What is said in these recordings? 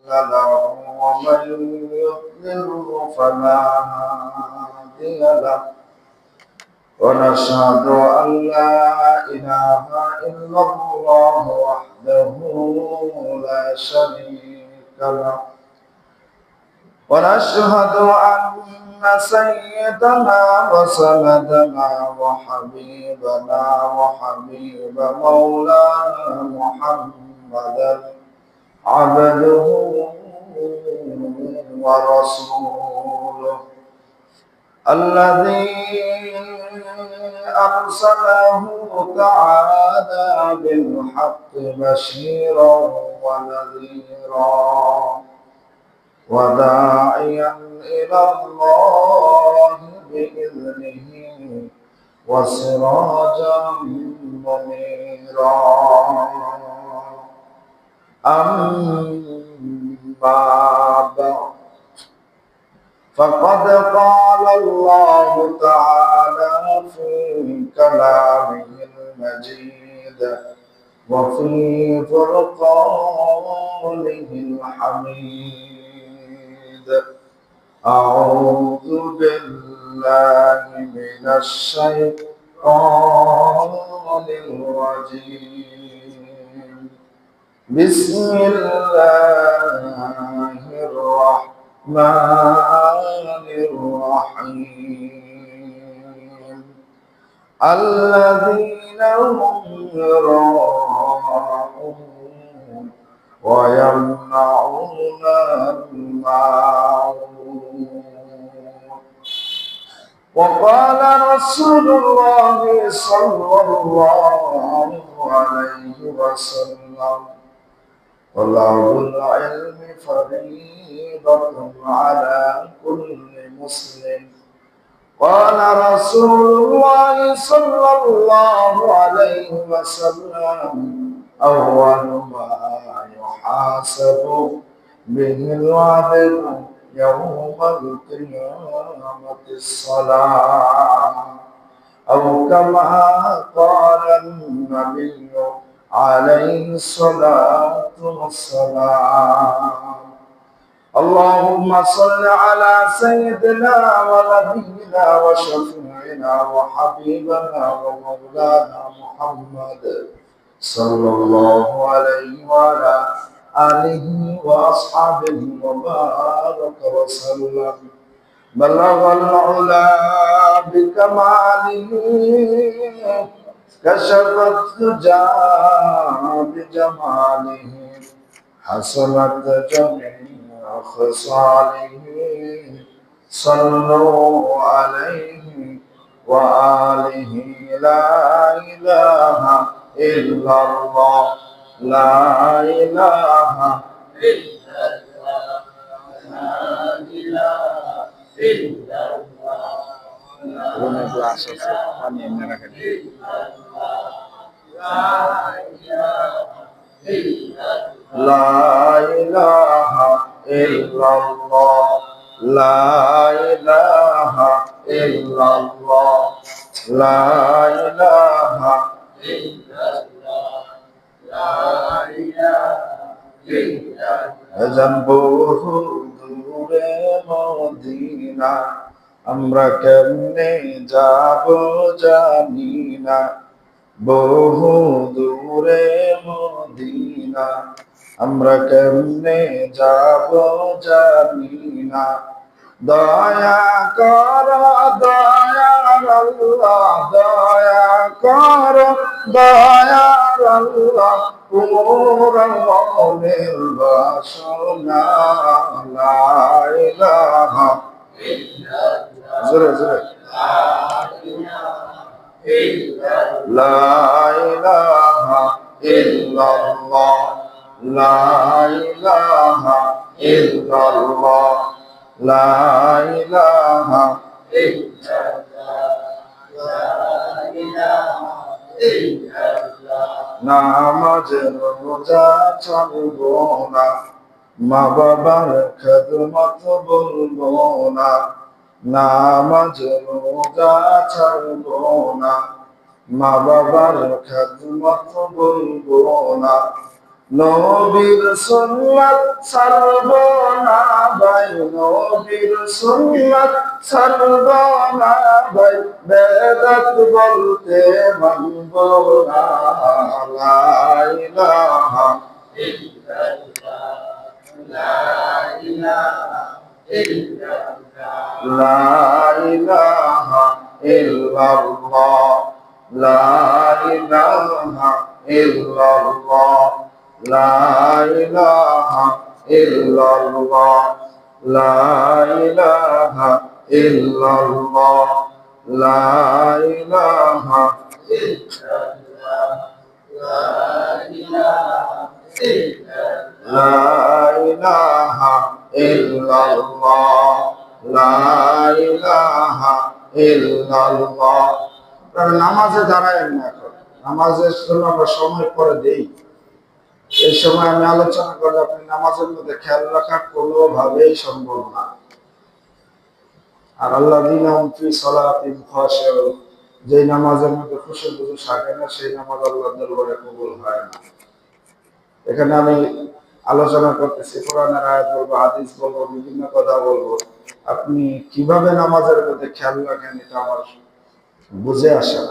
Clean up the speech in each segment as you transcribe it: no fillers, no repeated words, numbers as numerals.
له ومن يضلل فلا هادي له ونشهد أن لا إله إلا الله وحده لا شريك له ونشهد أن سيدنا وسندنا وحبيبنا وحبيب مولانا محمدا عبده ورسوله الذي أرسله تعالى بالحق بشيرا ونذيرا وداعيا إلى الله بإذنه وسراجا منيرا أما بعد فقد قال الله تعالى في كلامه المجيد وفي فرقانه الحميد أعوذ بالله من الشيطان الرجيم بسم الله الرحمن الرحيم الذين هم يراءون ويمنعون الماعون وقال رسول الله صلى الله عليه وسلم طلب العلم فريضة على كل مسلم قال رسول الله صلى الله عليه وسلم أول ما يحاسب به العبد يوم القيامة الصلاة أو كما قال النبي عليه الصلاة والسلام اللهم صل على سيدنا ونبينا وشفيعنا وحبيبنا ومولانا محمد صلى الله عليه وعلى آله وأصحابه وبارك وسلم بلغ العلا بكماله كشف الدجى بجماله حسنت جميع خصاله صلوا عليه وآله لا إله إلا الله لا إله إلا الله لا إله إلا الله لا إله إلا الله لا إله إلا الله لا إله إلا الله لا إله إلا الله জনবুহ দূরে মদিনা আমরা কেমনে যাব জানি না বহু দূরে মদিনা আমরা কেমনে যাব জানি না দয়া কর দয়ার আল্লাহ দয়া কর দয়ার আল্লাহ পুরান মনের বাসনা লা ইলাহা ইল্লাল্লাহ জোরে জোরে লা ইলাহা ইল্লাল্লাহ লা ইলাহা ইল্লাল্লাহ লা ইলাহা ইল্লাল্লাহ লা ইলাহা ইল্লাল্লাহ নামাজ রোজা ছাড়বো না মা বাবার খেদমত বলবো না নামাজ রোজা ছাড়বো না মা বাবার খেদমত বলবো না নবীর সুন্নাত ছাড়ব না ভাই, নবীর সুন্নাত ছাড়ব না ভাই, বেদাত বলতে মানব না। লা ইলাহা ইল্লাল্লাহ, লা ইলাহা ইল্লাল্লাহ, লা ইলাহা ইল্লাল্লাহ, লা ইলাহা ইল্লাল্লাহ, লা ইলাহা ইল্লাল্লাহ, লা ইলাহা ইল্লাল্লাহ, লা ইলাহা ইল্লাল্লাহ, লা ইলাহা ইল্লাল্লাহ, লা ইলাহা ইল্লাল্লাহ, লা ইলাহা ইল্লাল্লাহ। নামাজে দাঁড়ায় না, এখন নামাজের জন্য আমরা সময় পরে দেই। এই সময় আমি আলোচনা করলে আপনি নামাজের মধ্যে খেয়াল রাখা কোনোভাবেই সম্ভব না। আর আল্লাযীনা হুম ফী সালাতিহিম খাশিউন, যে নামাজের মধ্যে খুশু খুশু থাকে না, সেই নামাজ আল্লাহর দরবারে কবুল হয় না। এখানে আমি আলোচনা করতেছি, কোরআনের আয়াত বলবো, হাদিস বলবো, বিভিন্ন কথা বলবো। আপনি কিভাবে নামাজের মধ্যে খেয়াল রাখেন এটা আমার বুঝে আসা।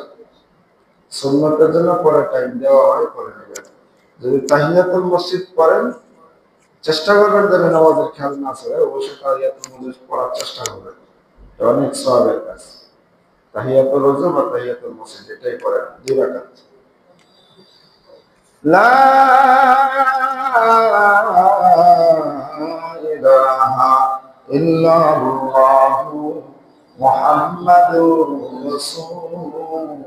সুন্নতের জন্য পরে টাইম দেওয়া হয়, করে নেবেন। যদি তাহিয়াতুল মসজিদ পড়েন, চেষ্টা করবেন যেন নামাজের খেয়াল না করে, অবশ্যই তাহিয়াতুল মসজিদ পড়ার চেষ্টা করবেন। এটা অনেক সওয়াবের কাজ। তাহিয়াতুল ওযু বা তাহিয়াতুল মসজিদ এটাই পড়েন 2 রাকাত। লা ইলাহা ইল্লাল্লাহু মুহাম্মাদুর রাসূলুল্লাহ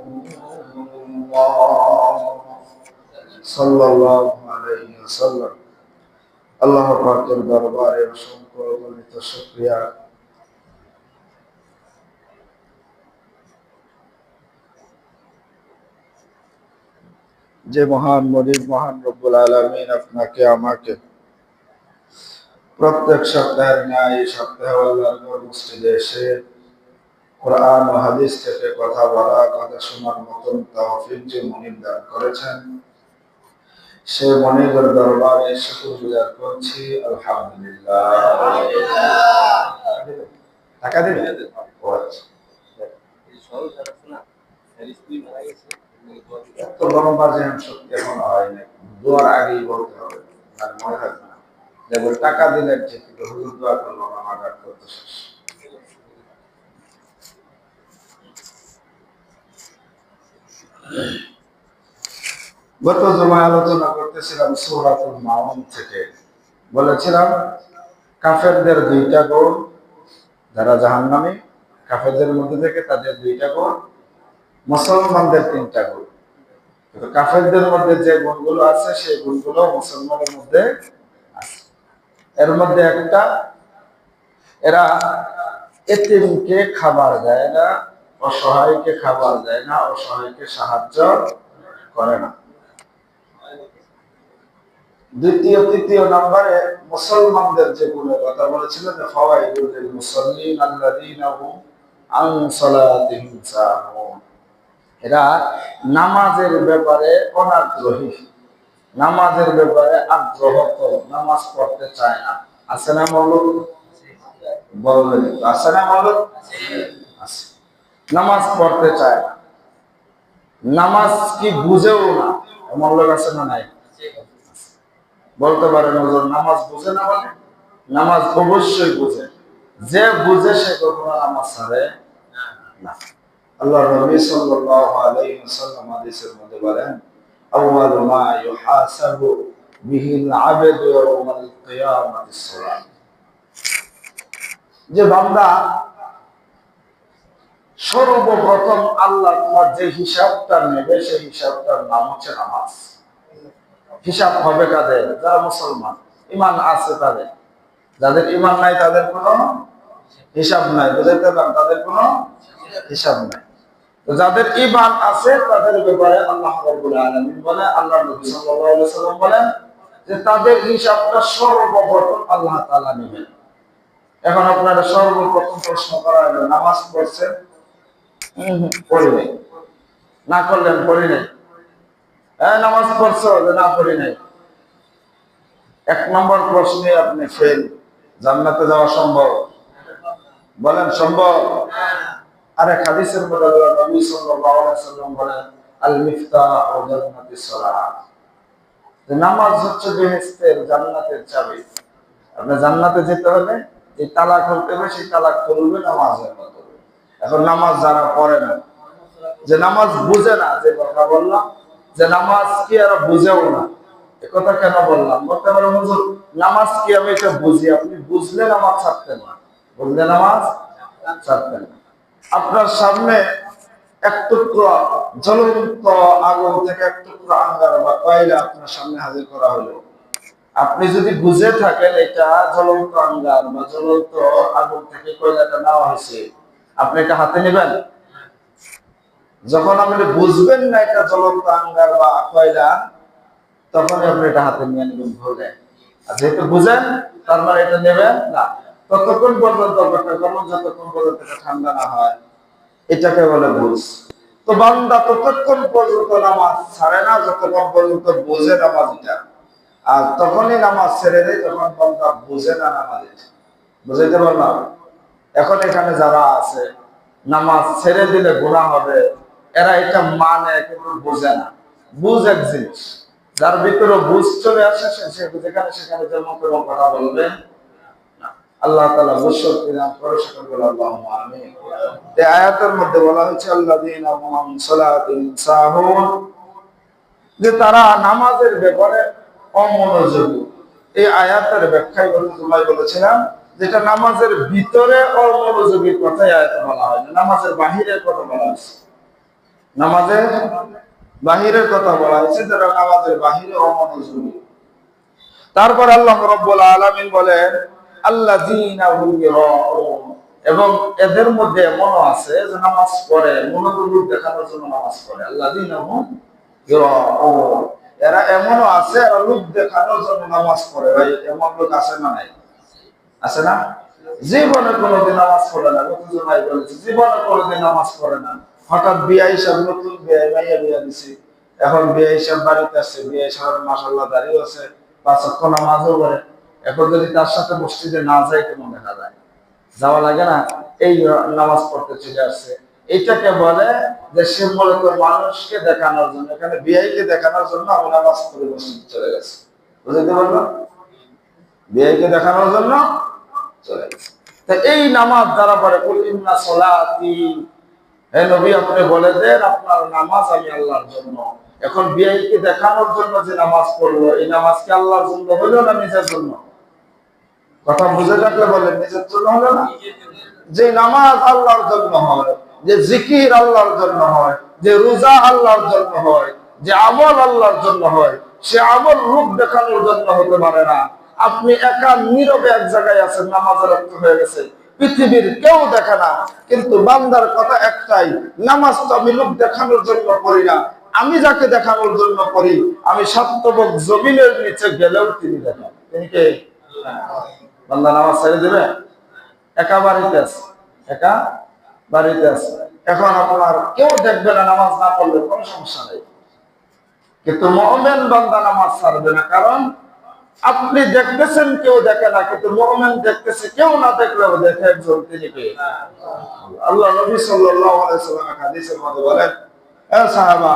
সাল্লাল্লাহু আলাইহি ওয়াসাল্লাম। আল্লাহ পাকের দরবারে অসংখ্য অগণিত শুকরিয়া, যে মহান মুনিব মহান রব্বুল আলামিন আপনাকে আমাকে প্রত্যেক সপ্তাহের ন্যায় এই সপ্তাহে আল্লাহর মসজিদে এসে কোরআন ও হাদিস থেকে কথা বলা, কথা শোনার মতন তৌফিক যে মুনিব দান করেছেন, সে মনিবের দরবারে শুকরিয়া করছি। আলহামদুলিল্লাহ। টাকা দিবেন? ও আচ্ছা, এত লম্বা জ্যাম সত্যি এখনো হয়নি। দোয়ার আগেই বলতে হবে, আর মনে থাকবে না। দেখবেন টাকা দিলে ঠিক, হুজুর দোয়া করলো না, আমার রাগ করতে শেষ। গত জমায় আলোচনা করতেছিলাম সূরাতুল মাউন থেকে। বলেছিলাম কাফেরদের 2টা গুণ, যারা জাহান্নামী, কাফেরদের মধ্যে থেকে তাদের 2টা গুণ, মুসলমানদের 3টা গুণ। কিন্তু কাফেরদের মধ্যে যে গুণগুলো আছে সেই গুণগুলো মুসলমানের মধ্যে আছে। এর মধ্যে একটা, এরা এতিমকে খাবার দেয় না, অসহায়কে খাবার দেয় না, অসহায়কে সাহায্য করে না। দ্বিতীয় তৃতীয় নম্বরে মুসলমানদের যে গুণের কথা বলেছিলেন, ফাওয়াইদুল লিল মুসাল্লিন আল্লাযীনা হুম আন সালাতিহিম সাহুন। এরা নামাজের ব্যাপারে অনাগ্রহী, নামাজের ব্যাপারে আগ্রহ কম, নামাজ পড়তে চায় না। আছে না মৌলুদ? বলবেন আছে না মৌলুদ? আছে। নামাজ পড়তে চায় না, নামাজ কি বুঝেও না, এমন লোক আছে না নাই? বলতে পারেন হুজুর নামাজ বুঝে না? মানে নামাজ অবশ্যই বুঝে, যে বুঝে সে কখনো নামাজ ছাড়ে না। আল্লাহ নবী সাল্লাল্লাহু আলাইহি ওয়াসাল্লাম হাদিসের মধ্যে বলেন, আউয়ালু মা ইউহাসাবু বিহিল আবদু ইয়াওমাল কিয়ামাতিস সালাত। যে বান্দা সর্বপ্রথম আল্লাহ তোমার যে হিসাবটা নেবে, সেই হিসাবটার নাম হচ্ছে নামাজ। হিসাব হবে কাদের? যারা মুসলমান, ঈমান আছে তাদের। যাদের ঈমান নাই তাদের কোনো হিসাব নাই, বুঝাইতে পারেন? তাদের কোনো হিসাব নাই। তো যাদের ঈমান আছে তাদের ব্যাপারে আল্লাহ রাব্বুল আলামিন বলে, আল্লাহ নবী সাল্লাল্লাহু আলাইহি ওয়াসাল্লাম বলেন যে তাদের হিসাবটা সর্বপ্রথম আল্লাহ তাআলা নেবেন। এখন আপনারা সর্বপ্রথম প্রশ্ন করা হলো, নামাজ পড়ছেন? পড়ি নাই। না করলেন পড়ি নাই। নামাজ পড়ছো? না পড়ি নাই। এক নম্বর প্রশ্নে আপনি ফেল, জান্নাতে যাওয়া সম্ভব? বলেন সম্ভব? আরে হাদিসের মধ্যে আল্লাহ নবী সাল্লাল্লাহু আলাইহি ওয়াসাল্লাম বলেন আল মিফতাহু জান্নাতিস সালাত, নামাজ হচ্ছে বেহেশতের জান্নাতের চাবি। আপনি জান্নাতে যেতে হলে এই তালা খুলতে হবে, সেই তালা খুলবে নামাজের মাধ্যমে। এখন নামাজ যারা পড়ে না, যে নামাজ বুঝে না, যে কথা বললাম যে নামাজ কি আর বুঝেও না, এ কথা কেন বললাম? বলতে পারে হুজুর নামাজ কি আমি এটা বুঝি। আপনি বুঝলে নামাজ ছাড়তেন না, বুঝলে নামাজ ছাড়তেন না। আপনার সামনে এক টুকরো জ্বলন্ত আগুন থেকে এক টুকরো আঙ্গার বা কয়লা আপনার সামনে হাজির করা হলো, আপনি যদি বুঝে থাকেন এটা জ্বলন্ত আঙ্গার বা জ্বলন্ত আগুন থেকে কয়লাটা নেওয়া হয়েছে, আপনি এটা হাতে নেবেন? যখন আপনি বুঝবেন না এটা জ্বলন্ত আঙ্গার বা কয়লা, তখনই আপনি এটা হাতে নিয়ে নেবেন ভুলে। আর যেহেতু বুঝেন, তার মানে এটা নেবেন না। ততক্ষণ পর্যন্ত অপেক্ষা করুন যতক্ষণ পর্যন্ত এটা ঠান্ডা না হয়, এটাকে বলে বুঝ। তো বান্দা ততক্ষণ পর্যন্ত নামাজ ছাড়ে না যতক্ষণ পর্যন্ত বুঝে নামাজ এটা, আর তখনই নামাজ ছেড়ে দেয় যখন বান্দা বুঝে না নামাজ এটা। বুঝাইতে পারলাম? এখন এখানে যারা আছে নামাজ ছেড়ে দিলে গুনাহ হবে, এরা এটা মানে কিন্তু বুঝে না। বুঝ এক জিনিস, যার ভিতরে বুঝ চলে আসে সে যেখানে সেখানে যেমন কোনো কথা বলবে না। আল্লাহ তাআলা বুঝর বিধান করে সকল বলে আল্লাহুম্মা আমিন। এই আয়াতের মধ্যে বলা হয়েছে আল্লাযীনা হুম আন সালাতিহিম সাহুন, যে তারা নামাজের ব্যাপারে অমনোযোগী। এই আয়াতের ব্যাখ্যায় বলতে বলেছিলাম যেটা নামাজের ভিতরে অমনোযোগীর কথাই আয়াতে বলা হয় না, নামাজের বাহিরের কথা বলা হয়েছে। নামাজের বাহিরের কথা বলা হয়েছে, যারা নামাজের বাহিরে অমনোযোগী। তারপর আল্লাহ রাব্বুল আলামিন বলেন আল্লাযীনা হুম ইরাউন, এবং এদের মধ্যে এমন আছে যে নামাজ পড়ে মনোযোগ দেখানোর জন্য নামাজ পড়ে। আল্লাযীনা হুম ইরাউন, এরা এমনও আছে এরা লোক দেখানোর জন্য নামাজ পড়ে। ভাই এমন লোক আছে না নাই? আছে না? জীবনে কোনোদিন নামাজ পড়ে না, কতজন ভাই বলেছে জীবনে কোনোদিন নামাজ পড়ে না। হঠাৎ বিয়ে হিসাব, নতুন বিয়ে, মাইয়া বিয়ে দিছি, এখন বিয়ে হিসাব বাড়িতে আসছে, বিয়ে হিসাব মাশাআল্লাহ দাঁড়িয়ে আছে, 5 ওয়াক্ত নামাজও পড়ে। এখন যদি তার সাথে মসজিদে না যায় কেমন দেখা যায়? যাওয়া লাগে না? এই নামাজ পড়তে চলে আসছে, এটাকে বলে যে সে মূলত মানুষকে দেখানোর জন্য, এখানে বিয়েকে দেখানোর জন্য আমি নামাজ পড়ে মসজিদ চলে গেছে। বুঝতে পারলো? বিয়েকে দেখানোর জন্য চলে গেছে। তা এই নামাজ যারা পড়ে, কুল ইন্না সলাতি, হে নবী আপনি বলে দেন আপনার নামাজ আমি আল্লাহর জন্য। এখন বিয়েকে দেখানোর জন্য যে নামাজ পড়লো, এই নামাজ কি আল্লাহর জন্য হলো না নিজের জন্য? কথা বুঝে থাকলে বলেন, নিজের জন্য হলো না? যে নামাজ আল্লাহর জন্য হয়, যে জিকির আল্লাহর জন্য হয়, যে রোজা আল্লাহর জন্য হয়, যে আমল আল্লাহর জন্য হয়, সে আমল রূপ দেখানোর জন্য হতে পারে না। আপনি একা নীরবে এক জায়গায় আছেন, নামাজের অর্থ হয়ে গেছে পৃথিবীর কেউ দেখে না, কিন্তু বান্দার কথা একটাই, নামাজ তো আমি লোক দেখানোর জন্য করি না, আমি যাকে দেখানোর জন্য করি, আমি সত্যবক জমিনের নিচে গেলেও তিনি দেখান। তিনি কে? বান্দা নামাজ ছেড়ে দেবে? একা বাড়িতে আছে, একা বাড়িতে আছে, এখন আপনার কেউ দেখবে না, নামাজ না পড়লে কোনো সমস্যা নেই। কিন্তু মুমিন বান্দা নামাজ ছাড়বে না, কারণ আপনি দেখতেছেন কেউ দেখে না, কিন্তু মুমিন দেখতেছে, কেউ না দেখলেও দেখে একজন, তিনি কে? আল্লাহ নবী সাল্লাল্লাহু আলাইহি ওয়াসাল্লাম হাদিসের মধ্যে বলেন, এ সাহাবা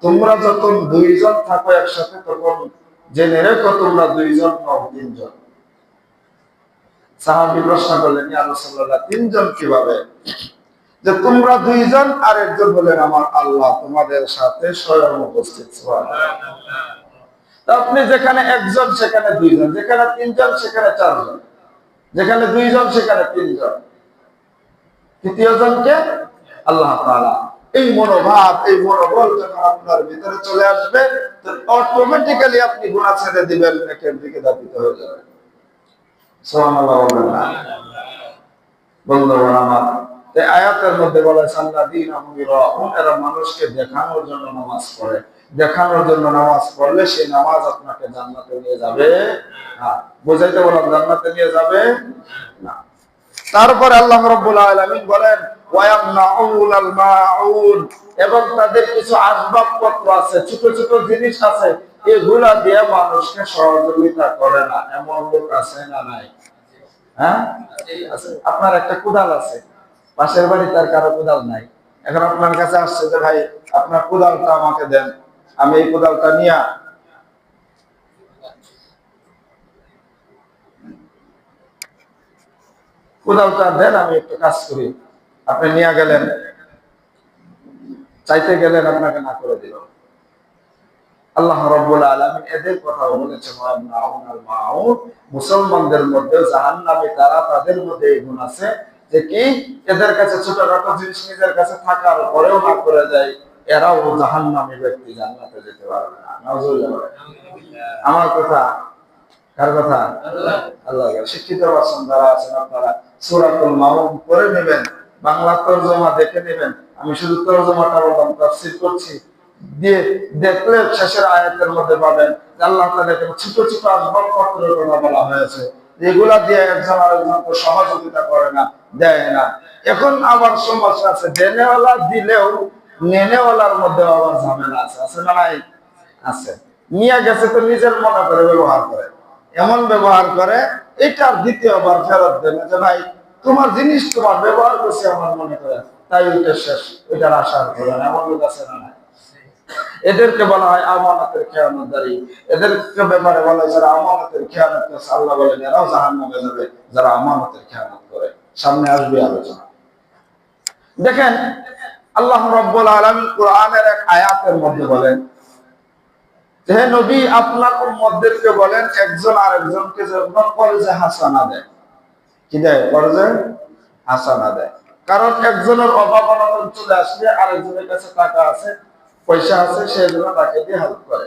তোমরা যখন দুইজন থাকো একসাথে, তখন জেনে রেখো তোমরা দুইজন নও, তিনজন। সাহাবী প্রশ্ন করলেন, ইয়া রাসূলুল্লাহ তিনজন কিভাবে? যে তোমরা দুইজন আর একজন হলেন আমার আল্লাহ তোমাদের সাথে স্বয়ং উপস্থিত। সুবহানাল্লাহ। আপনি যেখানে একজন সেখানে দুইজন, যেখানে তিনজন সেখানে চারজন, যেখানে দুইজন সেখানে তিনজন, তৃতীয় জনকে আল্লাহ তাআলা। এই মনোভাব, এই মনোবল যখন আপনার ভিতরে চলে আসবে, তো অটোমেটিক্যালি আপনি গুনাহ ছেড়ে দিবেন, নেকের দিকে ধাবিত হয়ে যাবেন। সুবহানাল্লাহ। বন্ধুগণ আমার, এই আয়াতের মধ্যে বলা আছে আল্লাযীনা হুম ইরাউন, এরা মানুষকে দেখানোর জন্য নামাজ পড়ে। দেখানোর জন্য নামাজ পড়লে সেই নামাজ আপনাকে জান্নাতে নিয়ে যাবে না। বুঝাইতে বললাম, জান্নাতে নিয়ে যাবে না। তারপর আল্লাহ রাব্বুল আলামিন বলেন ওয়ায়ামনাউনাল মাউন, এবং তাদের কিছু আসবাবপত্র আছে, ছোট ছোট জিনিস আছে, এগুলা দিয়ে মানুষকে সহযোগিতা করে না, এমন লোক আছে না নাই? হ্যাঁ, আপনার একটা কোদাল আছে, পাশের বাড়ি তার কারো কোদাল নাই, এখন আপনার কাছে আসছে যে ভাই আপনার কোদালটা আমাকে দেন, আমি এই কোদালটা নিয়ে কোদালটা দেন, আমি একটু কাজ করি। আপনি নিয়ে গেলেন, চাইতে গেলেন, আপনাকে না করে দিল। আল্লাহ রাব্বুল আলামিন এদের কথা বলেছেন, মুসলমানদের মধ্যে জাহান্নামী তারা, তাদের মধ্যে এই গুণ আছে যে কি এদের কাছে ছোটখাটো জিনিস নিজের কাছে থাকার পরেও না করে দেয়, এরাও জাহান্নামী ব্যক্তি, জান্নাতে যেতে পারবে না। নাউজুবিল্লাহ। আমার কথা, কার কথা? আল্লাহ। শিক্ষিত আছেন যারা আছেন আপনারা সূরাতুল মাউন পড়ে নেবেন, বাংলা তরজমা দেখে নেবেন। আমি শুধু তরজমাটা বললাম, তাফসীর করছি, দিয়ে দেখলে শেষের আয়াতের মধ্যে পাবেন আল্লাহ তাআলা ছোট ছোট আসবাবপত্রের কথা বলা হয়েছে, যেগুলা দিয়ে একজন আরেকজনকে সহযোগিতা করে না, দেয় না। এখন আবার সমস্যা আছে, দেনেওয়ালা দিলেও নেনেওয়ালার মধ্যে আবার ঝামেলা আছে, আছে না নাই? আছে। নিয়ে গেছে তো নিজের মনে করে ব্যবহার করে, এমন ব্যবহার করে এটার দ্বিতীয়বার ফেরত দেবে যে ভাই তোমার জিনিস তোমার ব্যবহার করছে আমার মনে করে, তাই ওইটা শেষ, ওইটার আশা করে না, এমন লোক আছে না? এদেরকে বলা হয় আমানতের খেয়ানতদারি। এদেরকে ব্যাপারে বলা হয় যারা আমানতের খেয়ানত করে, আল্লাহ বলেন এরাও জাহান্নামে যাবে যারা আমানতের খেয়ানত করে। সামনে আসবে আলোচনা। দেখেন আল্লাহ রাব্বুল আলামিন কোরআনের এক আয়াতের মধ্যে বলেন, হে নবী আপনার উম্মতদেরকে বলেন একজন আরেকজনকে যেন কর্জে হাসানা দেয়। কি দেয়? কর্জে হাসানা দেয়। কারণ একজনের অভাব অনটন চলে আসলে আরেকজনের কাছে টাকা আছে, পয়সা আছে, সে যেন তাকে দিয়ে হেল্প করে।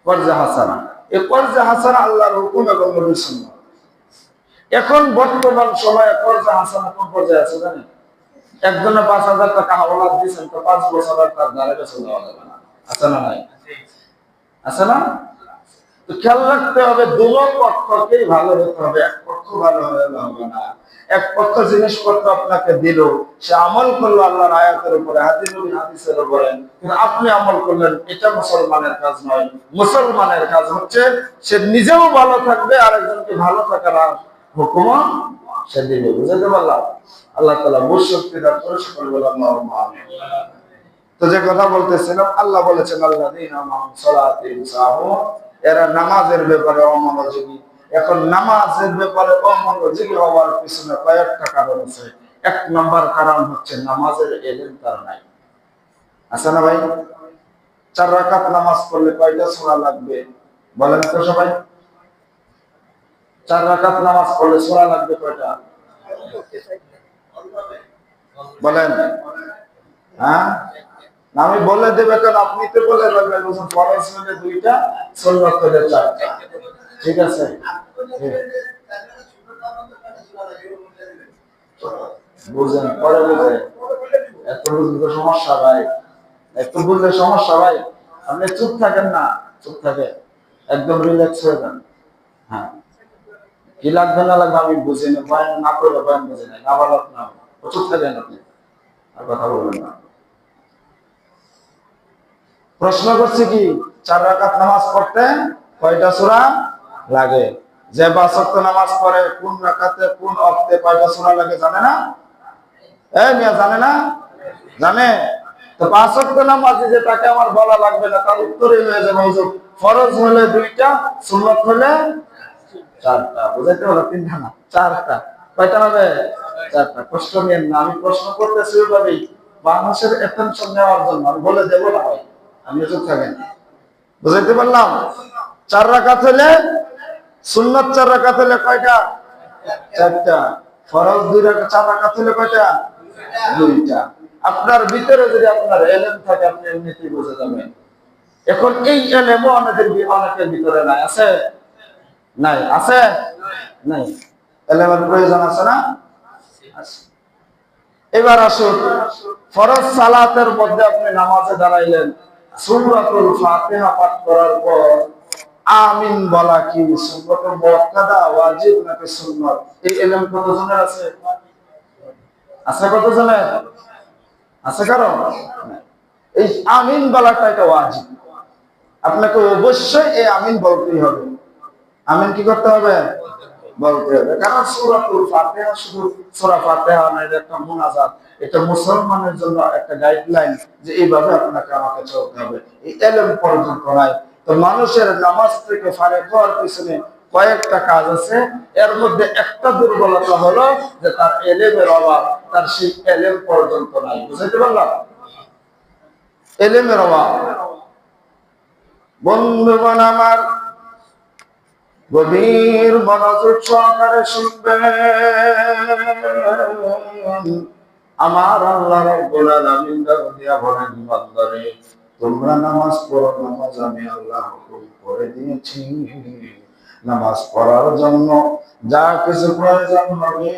কর্জে হাসানা, এই কর্জে হাসানা আল্লাহর হুকুম এবং নবীর সুন্নাহ। এখন বর্তমান সময়ে কর্জে হাসানা কোন পর্যায়ে আছে জানেন? একজনের 5,000 টাকা হাওলাত দিয়েছেন, তো 5 বছর তার দ্বারে কাছে দেওয়া যাবে না, আছে না নাই? আছে না? তো খেয়াল রাখতে হবে, দুটো পক্ষকেই ভালো হতে হবে, এক পক্ষ ভালো হলে হবে না। এক পক্ষ জিনিসপত্র আপনাকে দিল, সে আমল করলো আল্লাহর আয়াতের উপরে, হাদিসের উপরে, কিন্তু আপনি আমল করলেন, এটা মুসলমানের কাজ নয়। মুসলমানের কাজ হচ্ছে সে নিজেও ভালো থাকবে, আরেকজনকে ভালো থাকার হুকুম সে দিবে। বুঝতে পারলাম? আল্লাহ তাআলা মুশরিকদের করে সকল বলেন আল্লাহুম্মা আমিন। তো যে কথা বলতেছিলাম, আল্লাহ বলেছেন আল্লাযীনা হুম সালাতিহিম সাহুন, এরা নামাজের ব্যাপারে অমনোযোগী। এখন নামাজের ব্যাপারে অমনোযোগী হওয়ার পিছনে কয়েকটা কারণ আছে। এক নম্বর কারণ হচ্ছে নামাজের ইলম তার নাই। আছে না ভাই? 4 রাকাত নামাজ পড়লে কয়টা সূরা লাগবে বলেন তো সবাই? 4 রাকাত নামাজ পড়লে সূরা লাগবে কয়টা বলেন? হ্যাঁ, আমি বলে দেবে, কারণ আপনি তো বলে দেবেন ফরজ হলে 2টা, সুন্নাত হলে 4টা। ঠিক আছে? বুঝেন, পরে বুঝেন। এত বুঝলে সমস্যা ভাই, এত বুঝলে সমস্যা ভাই। আপনি চুপ থাকেন না, চুপ থাকে, একদম রিল্যাক্স হয়ে যান। হ্যাঁ, কি লাগবে না লাগবে আমি বুঝি না, বয়ান না করে বয়ান বুঝি না, আবার না চুপ থাকেন আপনি, আর কথা বলবেন না। প্রশ্ন করছি কি, 4 রাকাত নামাজ পড়তে কয়টা সূরা লাগে? যে 5 ওয়াক্ত নামাজ পড়ে কোন রাকাতে কোন ওয়াক্তে কয়টা সূরা লাগে জানে না? মিয়া জানে না? জানে? তো 5 ওয়াক্ত নামাজে যে তাকে আমার বলা লাগবে না, তার উত্তরই হয়ে যাবে হুজুর ফরজ হলে 2টা, সুন্নাত হলে 4টা। বুঝাইতে হলো 3টা না 4টা। কয়টা হবে? 4টা। কষ্ট নিয়েন না, আমি প্রশ্ন করতেছি ওইভাবেই মানুষের অ্যাটেনশন নেওয়ার জন্য, আমি বলে দেবো না ভাই, আপনি চুপ থাকেন। বুঝাইতে পারলাম? 4 রাকাত হলে সুন্নাত, 4 রাকাত হলে কয়টা? 4টা। ফরজ 2 রাকাত, 4 রাকাত হলে কয়টা? 2টা। আপনার ভিতরে যদি আপনার ইলম থাকে আপনি এমনিতেই বুঝে যাবেন। এখন এই ইলমও অনেকের ভিতরে নাই, আছে? নাই, আছে? নাই। ইলমের প্রয়োজন আছে না? আছে। এবার আসুন, ফরজ সালাতের মধ্যে আপনি নামাজে দাঁড়াইলেন, সূরাতুল ফাতিহা পাঠ করার পর আমিন বলা কি সুন্নাত মুআক্কাদা, ওয়াজিব নাকি সুন্নাত? এই ইলম কতজনের আছে? আছে কতজনের? আছে কারণ? এই আমিন বলাটা এটা ওয়াজিব। আপনাকে অবশ্যই এই আমিন বলতেই হবে। আমিন কি করতে হবে? বলতে হবে। কারণ সূরাতুল ফাতিহা শুধু সূরা ফাতিহা না, এটা একটা মুনাজাত, এটা মুসলমানের জন্য একটা গাইডলাইন যে এইভাবে আপনাকে আমাকে চলতে হবে। এই এলেম পর্যন্ত নাই। তো মানুষের নামাজ থেকে ফারেক হওয়ার পিছনে কয়েকটা কাজ আছে। এর মধ্যে একটা দুর্বলতা হলো যে তার এলেমের অভাব, তার সেই এলেম পর্যন্ত নাই। বুঝতে পারলাম? এলেমের অভাব। বন্ধুগণ আমার, গভীর মনোযোগ সহকারে শুনবেন। আমার আল্লাহ রাব্বুল আলামিন দিয়া বলেন, বান্দারে তোমরা নামাজ পড়ো, নামাজ আমি আল্লাহ হুকুম করে দিয়েছি। নামাজ পড়ার জন্য যা কিছু প্রয়োজন হবে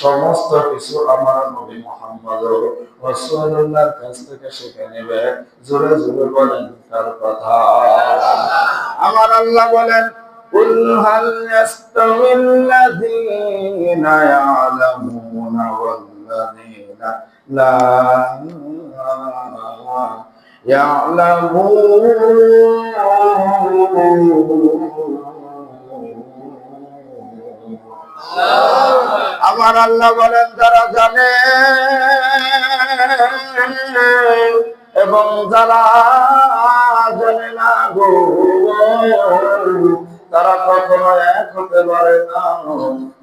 সমস্ত কিছু আমার নবী মুহাম্মদ রাসূলুল্লাহর কাছ থেকে শিখে নেবে। জোরে জোরে বলেন তার কথা। আমার আল্লাহ বলেন, কুল হাল ইয়াস্তাউিল্লাযীনা ইয়ালামুনা ওয়াল্লাযীনা লা আমার আল্লাহ বলেন, যারা জানে এবং যারা জানে না গো, তারা কখনো এক হতে পারে না।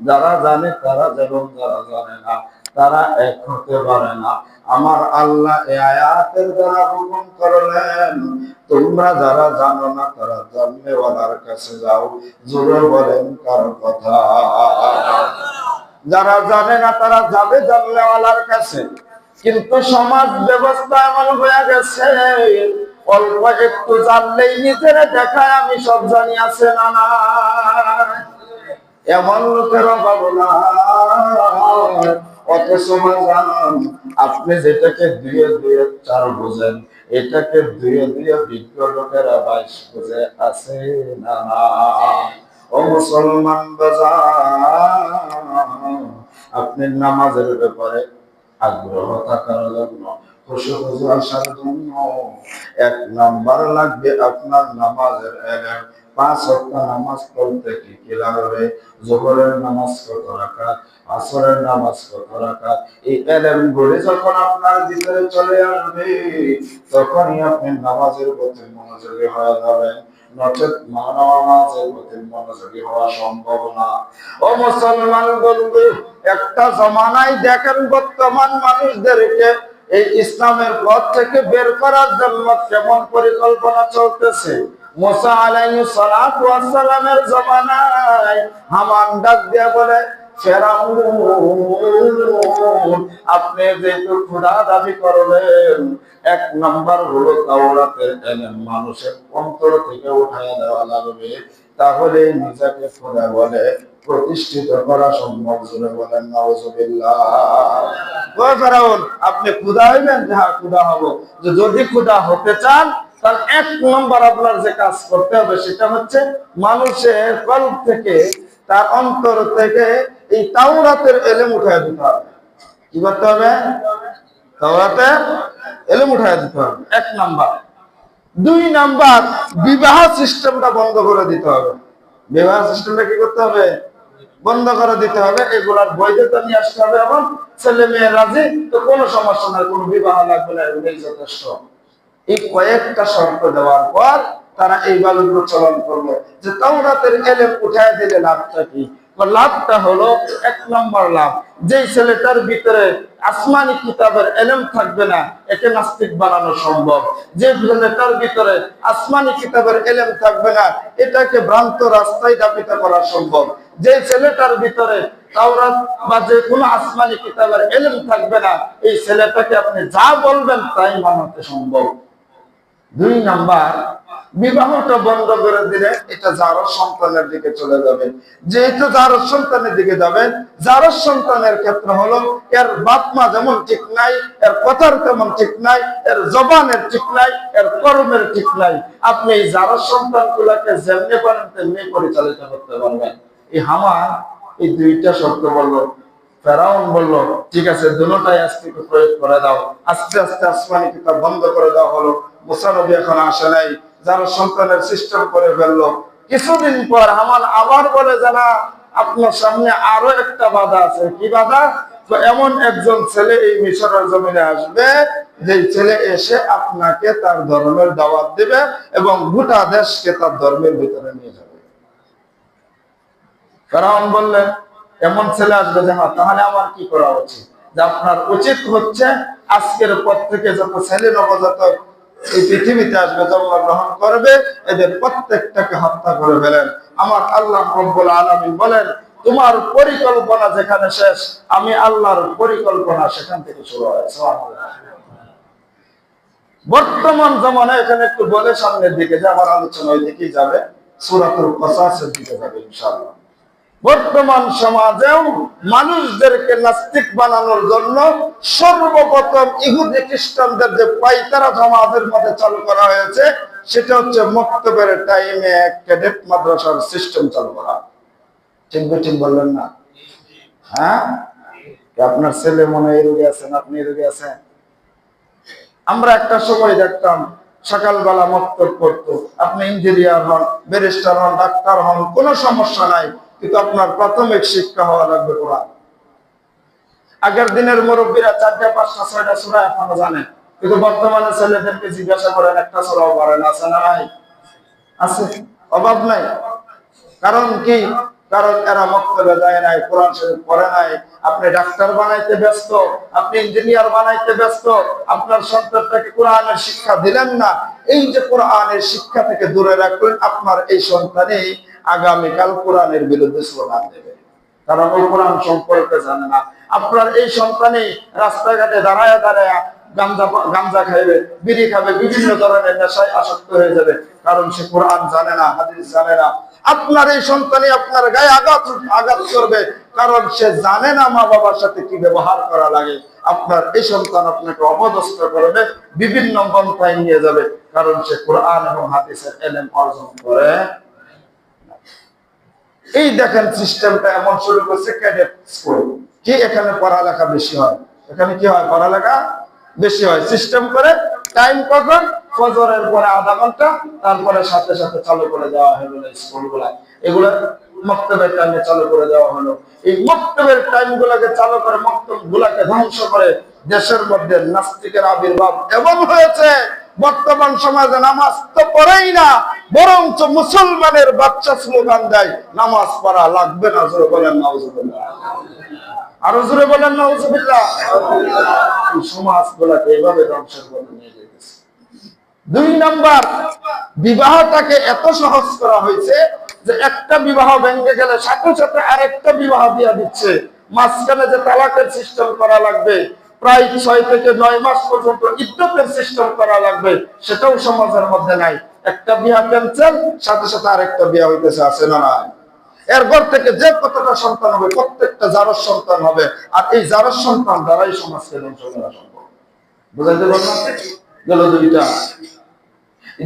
যারা জানে তারা এবং যারা জানে না তারা এক হতে পারে না। আমার আল্লাহ এই আয়াতের দ্বারা হুকুম করলেন, তোমরা যারা জানো না তারা জাননেওয়ালার কাছে যাও। জোরে বলেন কার কথা? যারা জানে না তারা যাবে জাননেওয়ালার কাছে। কিন্তু সমাজ ব্যবস্থা এমন হয়ে গেছে, অল্প একটু জানলেই নিজের দেখায় আমি সব জানি, আছে না না? এমন লোকের অভাব না। অত সময় জানান, আপনি যেটাকে দুয়ে দুয়ে 4 বোঝেন, এটাকে দুয়ে দুয়ে বিজ্ঞ লোকেরা 22 বোঝে, আছে না না? ও মুসলমান বাজার, আপনি নামাজের ব্যাপারে আগ্রহ থাকার জন্য, খুশু আসার জন্য 1 নাম্বার লাগবে আপনার নামাজের এলেম। 5 ওয়াক্ত নামাজ পড়তে কি কি লাগবে? যোহরের নামাজ কত রাকাত, আসরের নামাজ কত রাকাত, এই এলেম গুলো যখন আপনার ভিতরে চলে আসবে তখনই আপনি নামাজের প্রতি মনোযোগী হয়ে যাবেন। নচেত নামাজের প্রতি মনোযোগী হওয়া সম্ভব না। ও মুসলমান বন্ধু, একটা জমানায় দেখেন বর্তমান মানুষদেরকে এই ইসলামের পথ থেকে বের করার জন্য কেমন পরিকল্পনা চলতেছে। মুসা আলাইহিস সালাতু ওয়াস সালামের জমানায় হামান ডাক দিয়া বলে, ফেরাউন, আপনি যেহেতু খোদা দাবি করবেন, 1 নাম্বার হলো তাওরাতের এলেম মানুষের অন্তর থেকে উঠাইয়া দেওয়া লাগবে, তাহলে নিজেকে খোদা বলে প্রতিষ্ঠিত করা সম্ভব। জোরে বলেন নাউজুবিল্লাহ। ও ফেরাউন, আপনি খোদা হইবেন? হ্যাঁ খোদা হব। যদি খোদা হতে চান তাহলে 1 নম্বর আপনার যে কাজ করতে হবে সেটা হচ্ছে মানুষের কল্প থেকে, তার অন্তর থেকে এই তাওরাতের এলেম উঠায় দিতে হবে। কি করতে হবে? তাওরাতের এলেম উঠায় দিতে হবে, 1 নাম্বার। 2 নাম্বার, বিবাহ সিস্টেমটা বন্ধ করে দিতে হবে। বিবাহ সিস্টেমটা কি করতে হবে? বন্ধ করে দিতে হবে। এগুলার বৈধতা নিয়ে আসতে হবে, এবং ছেলে মেয়ে রাজি তো কোনো সমস্যা নাই, কোনো বিবাহ লাগবে না, এগুলোই যথেষ্ট। এই কয়েকটা শর্ত দেওয়ার পর তারা এইভাবে প্রচলন করলো যে তাওরাতের এলেম উঠায় দিলে লাভটা কি? লাভটা হলো 1 নম্বর লাভ, যে ছেলেটার ভিতরে আসমানি কিতাবের এলেম থাকবে না, একে নাস্তিক বানানো সম্ভব। যে ছেলেটার ভিতরে আসমানি কিতাবের এলেম থাকবে না, এটাকে ভ্রান্ত রাস্তায় ধাবিত করা সম্ভব। যে ছেলেটার ভিতরে তাওরাত বা যে কোনো আসমানি কিতাবের এলেম থাকবে না, এই ছেলেটাকে আপনি যা বলবেন তাই মানাতে সম্ভব। 2 নাম্বার, বিবাহটা বন্ধ করে দিলে এটা জারজ সন্তানের দিকে চলে যাবে। যেহেতু জারজ সন্তানের দিকে যাবেন, জারজ সন্তানের ক্ষেত্রে হলো এর বাপ মা যেমন ঠিক নাই, এর কথার তেমন ঠিক নাই, এর জবানের ঠিক নাই, এর কর্মের ঠিক নাই। আপনি এই জারজ সন্তানগুলোকে যেমনি পারেন তেমনি পরিচালিত করতে পারবেন। এই হামান এই 2টা শর্ত বললো। ফেরাউন বলল, ঠিক আছে, দুটোটাই আজকে প্রয়োগ করে দাও। আস্তে আস্তে আসমানি কিতাব বন্ধ করে দেওয়া হলো। মুসা নবী এখন আসে নাই, যারা সন্তানের সিস্টেম করে ফেললো, কিছুদিন পর আবার বলে যারা আপনার সামনে আরো একটা বাধা আছে। কি বাধা? তো এমন একজন ছেলে এই মিশরের জমিনে আসবে, যে ছেলে এসে আপনাকে তার ধর্মের দাওয়াত দিবে এবং গোটা দেশকে তার ধর্মের ভিতরে নিয়ে যাবে। ফেরাউন বললেন, এমন ছেলে আসবে যে তাহলে আমার কি করা উচিত? যে আপনার উচিত হচ্ছে আজকের পর থেকে যত ছেলে নবজাতক এই পৃথিবীতে আসবে, জন্মগ্রহণ করবে, এদের প্রত্যেকটাকে হত্যা করে ফেলেন। আমার আল্লাহ রব্বুল আলামিন বলেন, তোমার পরিকল্পনা যেখানে শেষ, আমি আল্লাহর পরিকল্পনা সেখান থেকে শুরু হয়। সুবহানাল্লাহ। বর্তমান জমানায় এখানে একটু বলে সামনের দিকে যে আমার আলোচনা ওই দিকেই যাবে, সূরাতুল কসাসের দিকে যাবে ইনশাআল্লাহ। বর্তমান সমাজেও মানুষদেরকে নাস্তিক বানানোর জন্য সর্বপ্রথম ইহুদি খ্রিস্টানদের যে পাইতারা জমাতের মধ্যে চালু করা হয়েছে, সেটা হচ্ছে মক্তবের টাইমে ক্যাডেট মাদ্রাসার সিস্টেম চালু করা। ঠিক বললেন না? হ্যাঁ, আপনার ছেলে মনে হয় রোগী আছেন, আপনি রোগী আছেন। আমরা একটা সময় দেখতাম সকালবেলা মক্তব করতো, আপনি ইঞ্জিনিয়ার হন, ব্যারিস্টার হন, ডাক্তার হন, কোনো সমস্যা নাই, কিন্তু আপনার প্রাথমিক শিক্ষা হওয়া লাগবে কোরআন। আগের দিনের মুরব্বীরা 4টা 5টা 6টা সূরা এখনো জানে, কিন্তু বর্তমানে ছেলেদেরকে জিজ্ঞাসা করেন একটা সূরাও পারে না। আছে না নাই? আছে, অভাব নাই। কারণ কি? কারণ এরা মক্তবে যায় নাই, কোরআন শরীফ পড়ে নাই। আপনি ডাক্তার বানাইতে ব্যস্ত, আপনি ইঞ্জিনিয়ার বানাইতে ব্যস্ত, আপনার সন্তানটাকে কোরআনের শিক্ষা দিলেন না। এই যে কোরআনের শিক্ষা থেকে দূরে রাখলেন, আপনার এই সন্তানই আগামীকাল কোরআনের বিরুদ্ধে স্লোগান দেবে, কারণ ওই কোরআন সম্পর্কে জানে না। আপনার এই সন্তানই রাস্তাঘাটে দাঁড়ায় দাঁড়ায় গাঞ্জা খাইবে, বিড়ি খাবে, বিভিন্ন ধরনের নেশায় আসক্ত হয়ে যাবে, কারণ সে কোরআন জানে না, হাদিস জানে না। আপনার এই সন্তানই আপনার গায়ে আঘাত করবে, কারণ সে জানে না মা বাবার সাথে কি ব্যবহার করা লাগে। আপনার এই সন্তান আপনাকে অপদস্থ করবে, বিভিন্ন পন্থায় নিয়ে যাবে, কারণ সে কোরআন এবং হাদিসের ইলম অর্জন করে। এই দেখেন সিস্টেমটা এমন শুরু করছে ক্যাডেট স্কুল। কি এখানে পড়ালেখা বেশি হয়? এখানে কি হয়? পড়ালেখা বেশি হয়। সিস্টেম করে টাইম কখন? ফজরের পরে আধা ঘন্টা, তারপরে সাথে সাথে চালু করে দেওয়া হলো স্কুলগুলা। এগুলা মক্তবের টাইমে চালু করে দেওয়া হলো। এই মক্তবের টাইম গুলাকে চালু করে, মক্তব গুলাকে ধ্বংস করে দেশের মধ্যে নাস্তিকের আবির্ভাব এমন হয়েছে, বর্তমান সমাজে নামাজ তো পড়েই না, বরঞ্চ মুসলমানের বাচ্চা স্লোগান দেয় নামাজ পড়া লাগবে না। জোরে বলেন নাউজুবিল্লাহ, আরো জোরে বলেন নাউজুবিল্লাহ। সমাজ গুলাকে এভাবে ধ্বংসের পথে নিয়ে যেতেছে। 2 নাম্বার, বিবাহটাকে এত সহজ করা হয়েছে যে একটা বিবাহ ভেঙে গেলে সাথে সাথে আরেকটা বিবাহ দিয়া দিচ্ছে। মাঝখানে যে তালাকের সিস্টেম করা লাগবে, প্রায় 6 থেকে 9 মাস পর্যন্ত ইদ্দতের সিস্টেম করা লাগবে, সেটাও সমাজের মধ্যে নাই। একটা বিয়া ক্যান্সেল, সাথে সাথে আরেকটা বিয়া হইতেছে। আছে না নাই? এরপর থেকে যে কতটা সন্তান হবে, প্রত্যেকটা জারজ সন্তান হবে, আর এই জারজ সন্তান দ্বারাই সমাজকে ধ্বংস করা সম্ভব। বুঝাইতে পারলাম? গেল 2টা।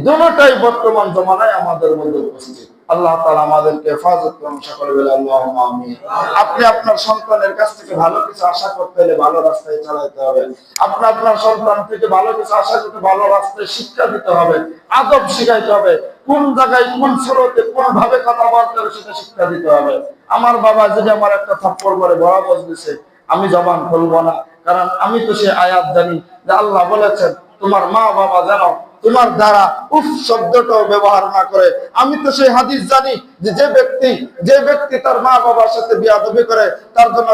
দুটোটাই বর্তমান জমানায় আমাদের মধ্যে উপস্থিত। আল্লাহ তাআলা আমাদেরকে হেফাজত করুন, সকলে বলে আল্লাহুম্মা আমিন। আপনি আপনার সন্তানের কাছ থেকে ভালো কিছু আশা করতে হলে ভালো রাস্তায় চালাতে হবে। আপনি আপনার সন্তান থেকে ভালো কিছু আশা করতে ভালো রাস্তায় শিক্ষা দিতে হবে, আদব শিখাইতে হবে, কোন জায়গায় কোন স্রোতে কোন ভাবে কথা বলতে হবে সেটা শিক্ষা দিতে হবে। আমার বাবা যদি আমার একটা থাপ্পড় করে বড় বলতেছে, আমি জবান খুলবো না, কারণ আমি তো সে আয়াত জানি যে আল্লাহ বলেছেন তোমার মা বাবা যেন তোমার দ্বারা উফ শব্দটাও ব্যবহার না করে। আমি তো সেই হাদিস জানি যে যে ব্যক্তি তার মা বাবার সাথে বেয়াদবি করে তার জন্য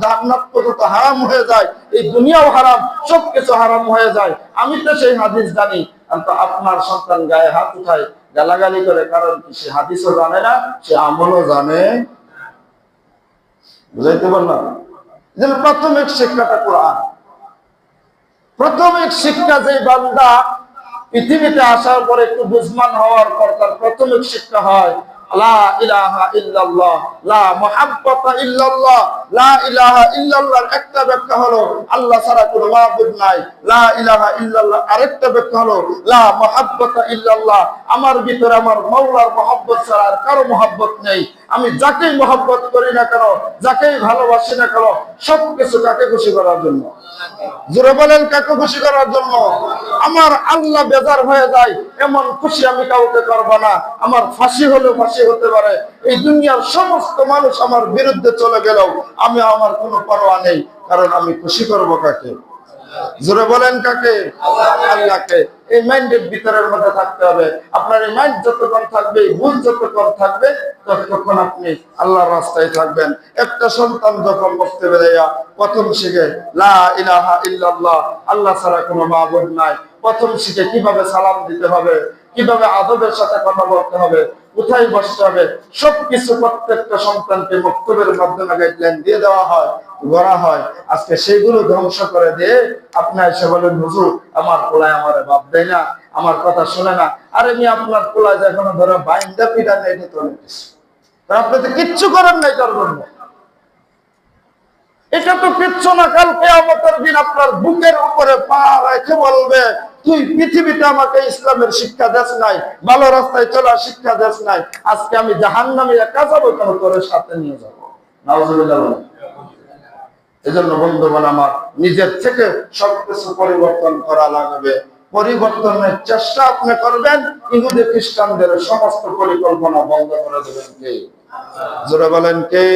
জান্নাত পর্যন্ত হারাম হয়ে যায়, এই দুনিয়াও হারাম, সবকিছু হারাম হয়ে যায়। আমি তো সেই হাদিস জানি, কিন্তু আপনার সন্তান গায়ে হাত উঠায়, গালাগালি করে, কারণ কি সে হাদিসও জানে না, সে আমলও জানে। বুঝাইতে পারলাম? যে প্রাথমিক শিক্ষাটা কোরআন। প্রাথমিক শিক্ষা যে বান্দা পৃথিবীতে আসার পরে একটু বুঝমান হওয়ার পর তার প্রাথমিক শিক্ষা হয় লা ইলাহা ইল্লাল্লাহ, লা মুহাব্বাতা ইল্লাল্লাহ। লা ইলাহা ইল্লাল্লাহর একটা ব্যাখ্যা হলো আল্লাহ ছাড়া কোনো মাবুদ নাই। লা ইলাহা ইল্লাল্লাহ আরেকটা ব্যাখ্যা হলো লা মুহাব্বাতা ইল্লাল্লাহ, আমার ভিতরে আমার মাওলার মহব্বত ছাড়া আর কারো মহব্বত নেই। আমি যাকেই মহব্বত করি না কেন, যাকেই ভালোবাসি না কেন, সবকিছু কাকে খুশি করার জন্য? জোরে বলেন, কাকে খুশি করার জন্য? আমার আল্লাহ বেজার হয়ে যায় এমন খুশি আমি কাউকে করব না। আমার ফাঁসি হলেও ফাঁসি হতে পারে, এই দুনিয়ার সমস্ত মানুষ আমার বিরুদ্ধে চলে গেলেও আমি, আমার কোনো পরোয়া নেই, কারণ আমি খুশি করব কাকে? জোরে বলেন, কাকে? আল্লাহকে। এই মাইন্ডের ভিতরের মধ্যে থাকতে হবে। আপনার এই মাইন্ড যতক্ষণ থাকবে, ভুল যতক্ষণ থাকবে, ততক্ষণ আপনি আল্লাহর রাস্তায় থাকবেন। একটা সন্তান যখন বলতে বেরিয়া প্রথম শিখে লা ইলাহা ইল্লাল্লাহ, আল্লাহ ছাড়া কোনো মাবুদ নাই, প্রথম শিখে কিভাবে সালাম দিতে হবে, কিভাবে আদবের সাথে কথা বলতে হবে, কোথায় বসতে হবে, সবকিছু প্রত্যেকটা সন্তানকে মক্তবের মাধ্যমে গাইডলাইন দিয়ে দেওয়া হয়, গড়া হয়। আজকে সেগুলো ধ্বংস করে দিয়ে আপনি এসে বলেন, হুজুর আমার পোলায় আমার বাপ দেয় না, আমার কথা শুনে না। আরে আমি আপনার পোলায় যখন ধরো বাইন্দা পিঠা নেই, এটা তো অনেক কিছু, আপনি তো কিচ্ছু করেন নাই তার জন্য। এটা তো কিচ্ছু না, কাল কিয়ামতের দিন আপনার বুকের উপরে পা রেখে বলবে, তুই পৃথিবীতে আমাকে ইসলামের শিক্ষা দেস নাই, ভালো রাস্তায় চলার শিক্ষা দেস নাই, আজকে আমি জাহান্নামে একা যাবো কেন, তোর সাথে নিয়ে যাবো। নাউজুবিল্লাহ। এজন্য বন্ধুগণ আমার, নিজের থেকে সবকিছু পরিবর্তন করা লাগবে। পরিবর্তনের চেষ্টা আপনি করবেন, ইহুদি খ্রিস্টানদের সমস্ত পরিকল্পনা বন্ধ করে দেবেন কে? জোরে বলেন, কে?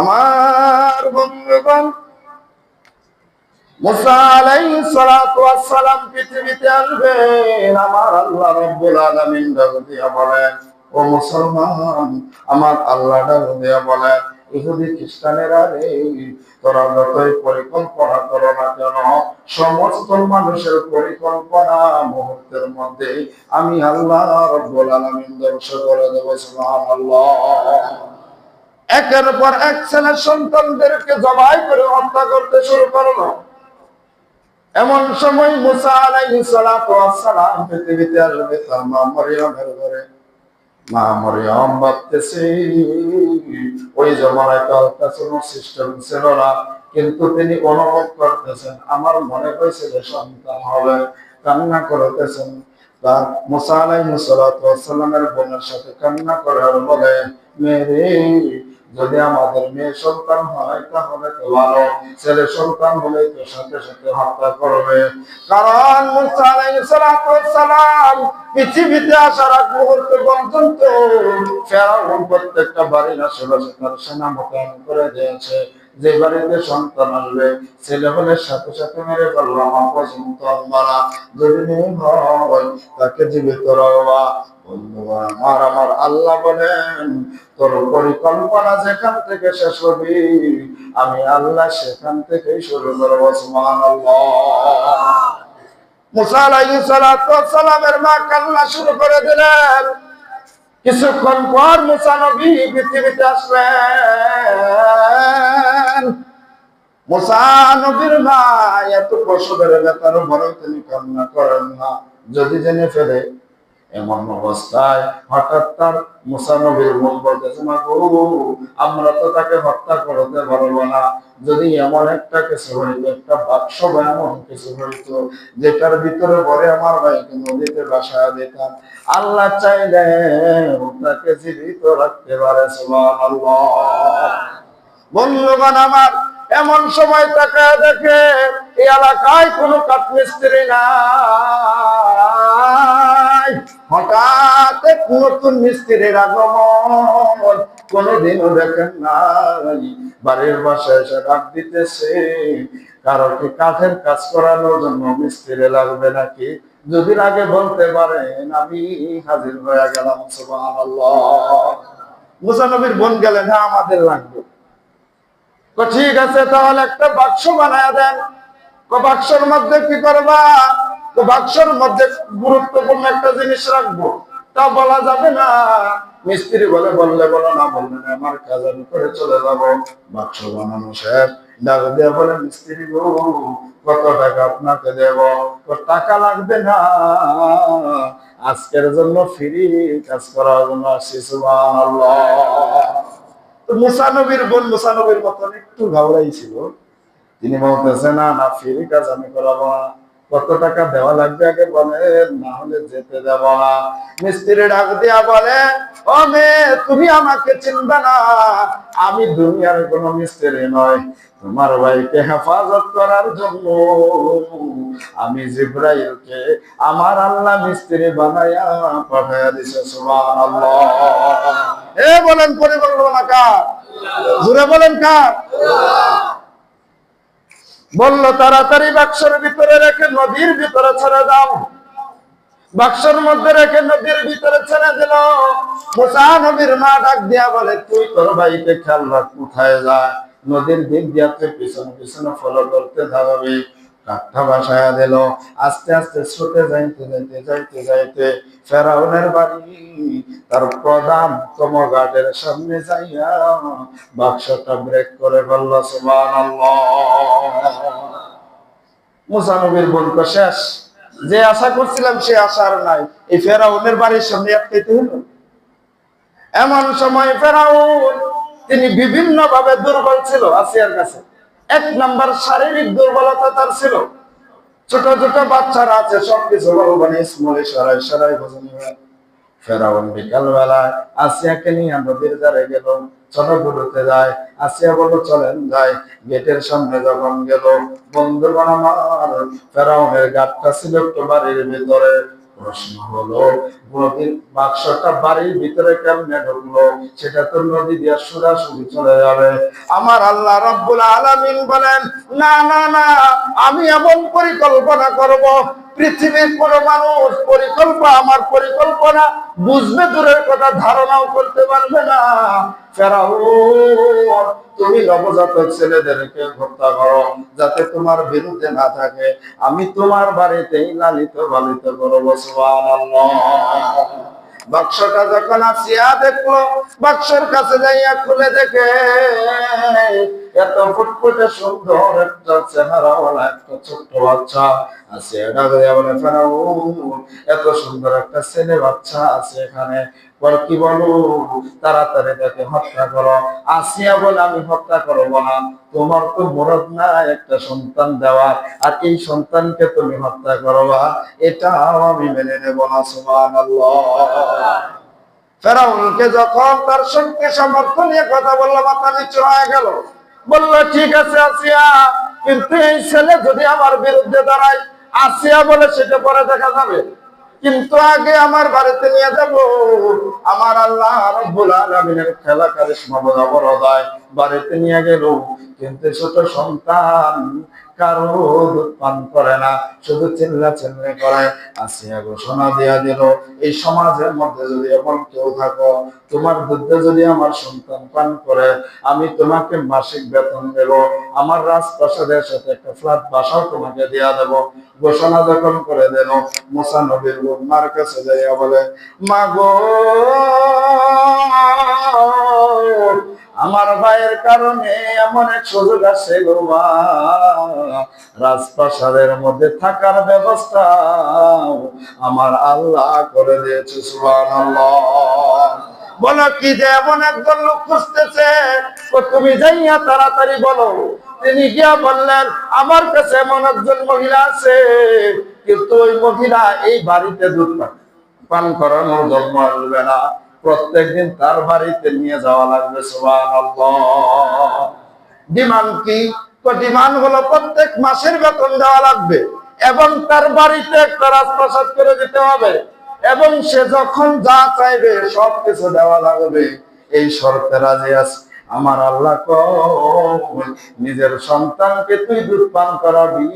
আমার বন্ধুগণ, মুসা আলাইহিস সালাতু ওয়াস সালাম পৃথিবীতে আসবেন, আমার আল্লাহ রাব্বুল আলামিন ডাক দিয়া বলেন, ও মুসলমান, আমার আল্লাহ ডাক দিয়া বলেন, ইহুদি খ্রিস্টানেরা রে, তোরা যতই পরিকল্পনা করো না কেন, সমস্ত মানুষের পরিকল্পনা মুহূর্তের মধ্যে আমি আল্লাহ রাব্বুল আলামিন ধ্বংস করে দেব। সুবহানাল্লাহ। একের পর এক ছেলের সন্তানদেরকে জবাই করে হত্যা করতে শুরু করলো। এমন সময় মুসা আলাইহিস সালাতু ওয়াস সালাম পৃথিবীতে আসবে, তার মা মরিয়মের ঘরে। মা মরিয়ম ভাবতেছে, ওই জমানায় তো কোনো সিস্টেম ছিল না, কিন্তু তিনি অনুভব করতেছেন আমার মনে হয়েছে যে সন্তান হবে, কান্না করতেছেন। তার মুসা আলাইহিস সালাতু ওয়াস সালামের বোনের সাথে কান্না করে আর বলে, মেরে, যদি আমাদের মেয়ে সন্তান হয় তাহলে তো ভালো, ছেলে সন্তান হলে তো সাথে সাথে হত্যা করবে। কারণ মুসা আলাইহিস সালাতু ওয়াস সালাম পৃথিবীতে আসার আগ মুহূর্ত পর্যন্ত ফেরাউন প্রত্যেকটা বাড়ির আশেপাশে তার সেনা মোতায়েন করে দিয়েছে, যে বাড়িতে সন্তান আসবে ছেলে হলে সাথে সাথে মেরে ফেলবো, আমার পর্যন্ত মারা, যদি মেয়ে হয় তাকে জীবিত রাখবা। আমার আমার আল্লাহ বলেন, তোর পরিকল্পনা যেখান থেকে শেষ হবে, আমি আল্লাহ সেখান থেকেই শুরু করবো। সুবহানাল্লাহ। মুসা আলাইহিস সালাতু ওয়াস সালামের মা কান্না শুরু করে দিলেন। কিছুক্ষণ পর মুসা নবী পৃথিবীতে আসলেন। মুসা নবীর মা এত প্রসবের ব্যাপার বড় তিনি কান্না করেন না, যদি জেনে ফেলে। এমন অবস্থায় হঠাৎ তার মুসা নবীর মন বলতেছে, মা গো, আমরা তো তাকে হত্যা করতে পারবো না, যদি এমন একটা কিছু হইতো, একটা বাক্স বা এমন কিছু হইতো যেটার ভিতরে ভরে আমার ভাইকে নদীতে ভাসায় দিতাম, আল্লাহ চাইলে তাকে জীবিত রাখতে পারে। সুবহানাল্লাহ। বন্ধুগণ আমার, এমন সময় তাকায় দেখে এই এলাকায় কোনো কাঠমিস্ত্রি নাই। হঠাৎ এক নতুন মিস্ত্রির আগমন, কোনদিনও দেখেন নাই। বাড়ির বাসায় এসে ডাক দিতেছে, কারো কি কাঠের কাজ করানোর জন্য মিস্ত্রি লাগবে নাকি? যদি আগে বলতে পারেন আমি হাজির হয়ে গেলাম। সুবহানাল্লাহ। মুসা নবীর বোন গেলেন, হ্যাঁ আমাদের লাগবে। ঠিক আছে, তাহলে একটা বাক্স বানায় দেন। বাক্সের মধ্যে কি করবা? বাক্সের মধ্যে গুরুত্বপূর্ণ একটা জিনিস রাখবো। তা বলা যাবে না। মিস্ত্রি বলে, বললে বলো, না বললে না, আমার কাজ আমি করে চলে যাবো। বাক্স বানানো শেষ, ডাক দিয়ে বলে, মিস্ত্রি গো, কত টাকা আপনাকে দেব? টাকা লাগবে না, আজকের জন্য ফ্রি কাজ করার জন্য আসছি। সুবহানাল্লাহ। মুসা নবীর বোন মুসা নবীর মতন একটু ঘাবড়াই ছিল। তিনি বলতেছে, না না, ফ্রি কাজ আমি করাবো না, কত টাকা দেওয়া লাগবে আগে বলেন, না হলে যেতে দেব না। মিস্ত্রি ডাক দিয়া বলে, ও মেয়ে, তুমি আমাকে চিনবে না, আমি দুনিয়ার কোনো মিস্ত্রি নয়, তোমার ভাইকে হেফাজত করার জন্য আমি জিব্রাইলকে আমার আল্লাহ মিস্ত্রি বানাইয়া পাঠাইয়া দিছে। সুবহানাল্লাহ। এ বলেন পরিকল্পনা কার? জোরে বলেন কার? বললো তাড়াতাড়ি বাক্সের ভিতরে রেখে নদীর ভিতরে ছেড়ে দাও। বাক্সের মধ্যে রেখে নদীর ভিতরে ছেড়ে দিল। মুসা নবীর মা ডাক দিয়া বলে, তুই তোর ভাইকে খেয়াল রাখ, কোথায় যায় নদীর দিক দিয়া পিছনে পিছনে ফলো করতে থাকবি। কাঠটা বাসায়া দিল। আস্তে আস্তে ছুটে যাইতে যাইতে যাইতে যাইতে ফেরাউনের বাড়ি তার প্রধানতম গার্ডের সামনে যাইয়া বাক্সটা ব্রেক করে ফেলল। সুবহানাল্লাহ। মুসা নবীর বলতো শেষ, যে আশা করছিলাম সে আশা আর নাই, এই ফেরাউনের বাড়ির সামনে আটকাইতে হলো। এমন সময় ফেরাউন তিনি বিভিন্ন ভাবে দুর্বল ছিল আসিয়ার কাছে। এক নাম্বার শারীরিক দুর্বলতা তার ছিল। ছোট ছোট বাচ্চারা আছে, সবকিছু বলবানি স্মলে সরাই সরাই বোঝানি হয়। ফেরাউন বিকাল বেলায় আসিয়াকে নিয়ে নদীর ধারে গেল, চলো ঘুরতে যায়। আসিয়া বলল চলেন যাই। গেটের সামনে যখন গেল, বন্ধুগণ আমার, ফেরাউনের গাটটা ছিল একটু বাড়ির ভিতরে। প্রশ্ন হলো, নদীর বাক্সটা বাড়ির ভিতরে কেমনে ঢুকলো? সেটা তো নদী দিয়ে সোজাসুজি চলে যাবে। আমার আল্লাহ রাব্বুল আলামিন বলেন, না না না, আমি এমন পরিকল্পনা করব, পৃথিবীর কোন মানুষ আমার পরিকল্পনা বুঝবে দূরের কথা, ধারণাও করতে পারবে না। ফেরাউন, তুমি নবজাতক ছেলেদেরকে হত্যা করো, যাতে তোমার বিরুদ্ধে না থাকে। আমি তোমার বাড়িতেই লালিত পালিত করবো। সুবহানাল্লাহ। বাক্সটা যখন আসিয়া দেখলো, বাক্সের কাছে যাইয়া খুলে দেখে এত ফুটফুটে সুন্দর একটা চেহারাওয়ালা একটা ছোট্ট বাচ্চা আছে। এটা বলে, ফেরাউন, এত সুন্দর একটা ছেলে বাচ্চা আছে এখানে, কি বলো, তাড়াতাড়ি তাকে হত্যা করো। আসিয়া বলে, আমি হত্যা করবো না, তোমার তো মরদ না একটা সন্তান দেওয়া, আর এই সন্তানকে তুমি হত্যা করবা, এটাও আমি মেনে নেব না। সুবহানাল্লাহ। ফেরাউনকে যখন তার শক্তি সামর্থ্য নিয়ে কথা বললো, মাথা নিচু হয়ে গেল। বললো, ঠিক আছে আসিয়া, কিন্তু এই ছেলে যদি আমার বিরুদ্ধে দাঁড়ায়, আসিয়া বলে সেটা পরে দেখা যাবে, কিন্তু আগে আমার বাড়িতে নিয়ে যাব। আমার আল্লাহ রাব্বুল আলামিনের খেলা কারিশমা বরাবর বাড়িতে নিয়ে গেল, কিন্তু ছোট সন্তান কারো দুধ পান করে না, শুধু চিল্লা চিল্লি করে। আসিয়া ঘোষণা দিয়া দিল, এই সমাজের মধ্যে যদি এমন কেউ থাকো, তোমার দুধে যদি আমার সন্তান পান করে, আমি তোমাকে মাসিক বেতন দেব, আমার রাজপ্রাসাদের সাথে একটা ফ্ল্যাট বাসাও তোমাকে দেয়া দেব। ঘোষণা যখন করে দিল, মুসা নবীর মার কাছে যাইয়া বলে, মা গো, আমার ভাইয়ের কারণে এমন এক সুযোগ আসে গো মা, রাজপ্রাসাদের মধ্যে থাকার ব্যবস্থা আমার আল্লাহ করে দিয়েছে। সুবহানাল্লাহ। বলো, কি যে এমন একজন লোক খুঁজতেছে, তুমি যাইয়া তাড়াতাড়ি বলো। তিনি গিয়া বললেন, আমার কাছে এমন একজন মহিলা আছে, কিন্তু ওই মহিলা এই বাড়িতে দুধ পান করানোর জন্য আসবে না, প্রত্যেকদিন তার বাড়িতে নিয়ে যাওয়া লাগবে। সুবহানাল্লাহ। ডিমান্ড কি? ডিমান্ড হলো প্রত্যেক মাসের বেতন দেওয়া লাগবে, এবং তার বাড়িতে একটা রাজপ্রাসাদ করে দিতে হবে, এবং সে যখন যা চাইবে সবকিছু দেওয়া লাগবে। এই শর্তে রাজি আছে। আমার আল্লাহ নিজের সন্তানকে তুই দুধ পান করাবি,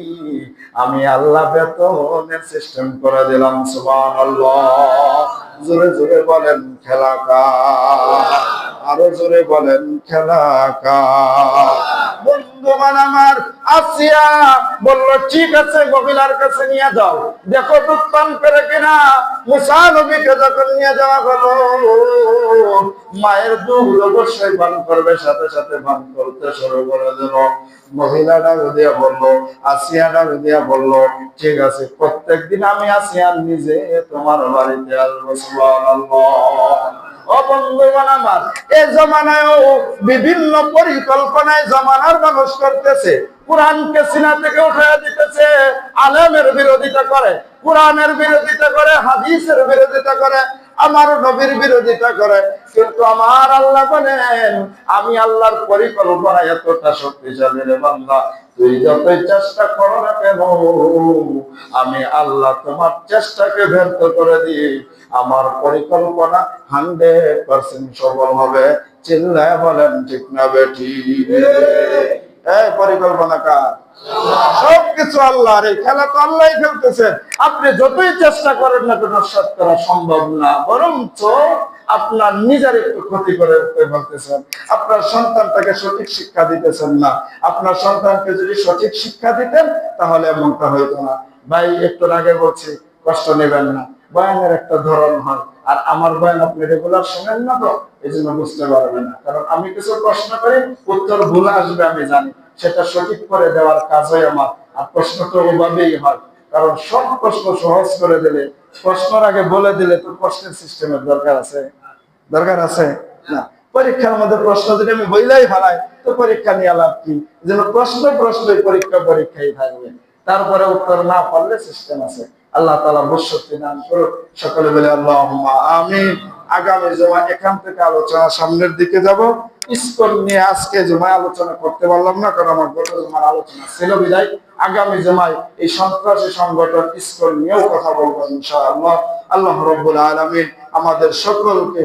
আমি আল্লাহ বেতনের সিস্টেম করে দিলাম। সুবহানাল্লাহ। জোরে জোরে বলেন খেলা কার? আরো জোরে বলেন খেলা কার? বন্ধুগণ আমার, আসিয়া বললো, ঠিক আছে, মহিলার কাছে নিয়ে যাও, দেখো দুধ পান করে কিনা। মুসা নবীকে যখন নিয়ে যাওয়া হলো, মায়ের দুধ অবশ্যই পান করবে, সাথে সাথে পান করতে শুরু করে দিল। মহিলাটা দিয়া বললো, আসিয়াটা দিয়া বললো, ঠিক আছে, প্রত্যেকদিন আমি আসিয়ার নিজে তোমার বাড়িতে আসবো। সুবহানাল্লাহ। ও বন্ধুগণ আমার, এই জমানায়ও বিভিন্ন পরিকল্পনায় জমানার মানুষ করতেছে। কোরআনকে সিনা থেকে উঠাইয়া দিতেছে, আলেমের বিরোধিতা করে, কোরআনের বিরোধিতা করে, হাদিসের বিরোধিতা করে, আমার নবীর বিরোধিতা করে। কিন্তু আমার আল্লাহ বলেন, আমি আল্লাহর পরিকল্পনা এতটা শক্তিশালী রে বান্দা, তুই যতই চেষ্টা করো না কেন, আমি আল্লাহ তোমার চেষ্টাকে ব্যর্থ করে দিই। আমার পরিকল্পনা 100% সফল হবে। চিল্লায় বলেন ঠিক না বেঠিক? এই পরিকল্পনা কার? সবকিছু আল্লাহর। এই খেলা তো আল্লাহই খেলতেছেন। আপনি যতই চেষ্টা করেন না কেন সৎ করা সম্ভব না, বরঞ্চ আপনার নিজের একটু ক্ষতি করে বলতেছেন। আপনার সন্তানটাকে সঠিক শিক্ষা দিতেছেন না। আপনার সন্তানকে যদি সঠিক শিক্ষা দিতেন তাহলে এমনটা হইতো না। ভাই একটু আগে বলছি, কষ্ট নেবেন না, বয়ানের একটা ধরন হয়। আর আমার বয়ান আপনি রেগুলার শোনেন না, তো এই জন্য বুঝতে পারবেন না। কারণ আমি কিছু প্রশ্ন করি, উত্তর ভুল আসবে আমি জানি, সেটা সঠিক করে দেওয়ার কাজ হয় আমার। আর প্রশ্ন তো ওভাবেই হয়, কারণ সব প্রশ্ন সহজ করে দিলে, প্রশ্নের আগে বলে দিলে তো প্রশ্নের সিস্টেমের দরকার আছে? দরকার আছে না। পরীক্ষার মধ্যে প্রশ্ন যদি আমি বইলাই ফেলাই, তো পরীক্ষা নিয়ে লাভ কি? যেন প্রশ্নই পরীক্ষাই থাকবে। তারপরে উত্তর না পারলে সিস্টেম আছে। আল্লাহ তাআলা বুঝশক্তি দান করুন। সকলে বলে আল্লাহুম্মা আমিন। আগামী জুমা এখান থেকে আলোচনা সামনের দিকে যাব। ইসকন নিয়ে আজকে জুমায় আলোচনা করতে পারলাম না, কারণ আমার গত জুমার আলোচনা ছিল বিদায়। আগামী জুমায় এই সন্ত্রাসী সংগঠন ইসকন নিয়েও কথা বলবো ইনশাআল্লাহ। আল্লাহ রাব্বুল আলামিন আমাদের সকলকে